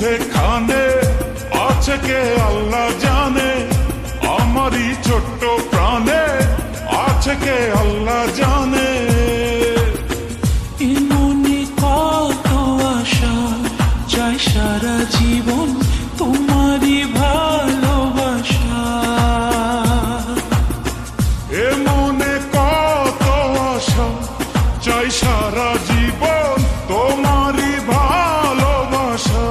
যেখানে আছে কে আল্লাহ জানে, আমারই ছোট্ট প্রাণে আছে কে আল্লাহ জানে। মনে কত আশা চাই সারা জীবন তোমারই ভালোবাসা। এ মনে কত আশা চাই সারা জীবন তোমারই ভালোবাসা।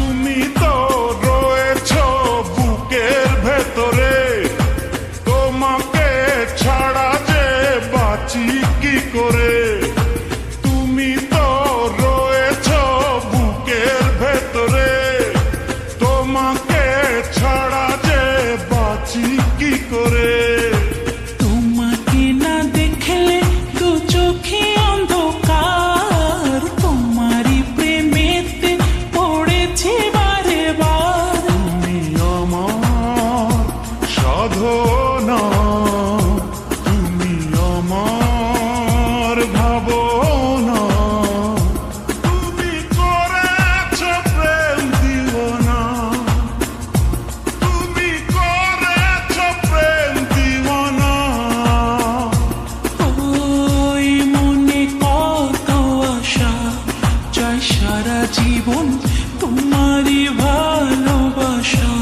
তুমি তো রয়েছ বুকের ভেতরে, তোমাকে ছাড়া যে বাঁচি কি করে। তোমাকে না দেখলে দু চোখে অন্ধকার, তোমারই প্রেমেতে পড়েছি বারে বার। তুমি আমার সাধনা, তুমি আমার ভাবনা, তুমি করেছ প্রেম দিওয়ানা, তুমি করেছ প্রেম দিওয়ানা। ওই মনে কত আশা চাই সারা জীবন তোমারই ভালোবাসা।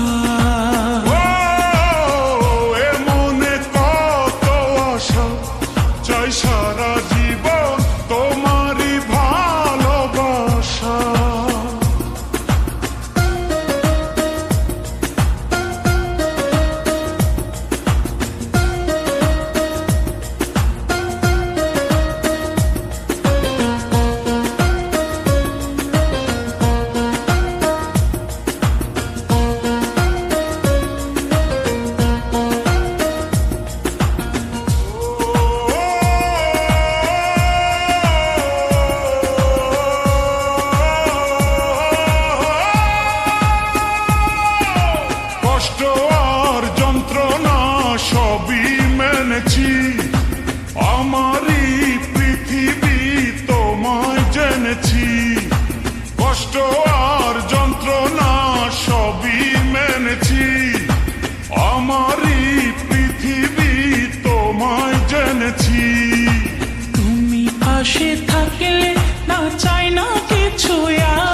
এ মনে কত আশা চাই সারা জীবন তোমারই ভালোবাসা। কষ্ট আর যন্ত্রণা সবই মেনেছি, আমারই পৃথিবী তোমায় জেনেছি। কষ্ট আর যন্ত্রণা সবই মেনেছি, আমারই পৃথিবী তোমায় জেনেছি। তুমি পাশে থাকলে না চাই না কিছু আর।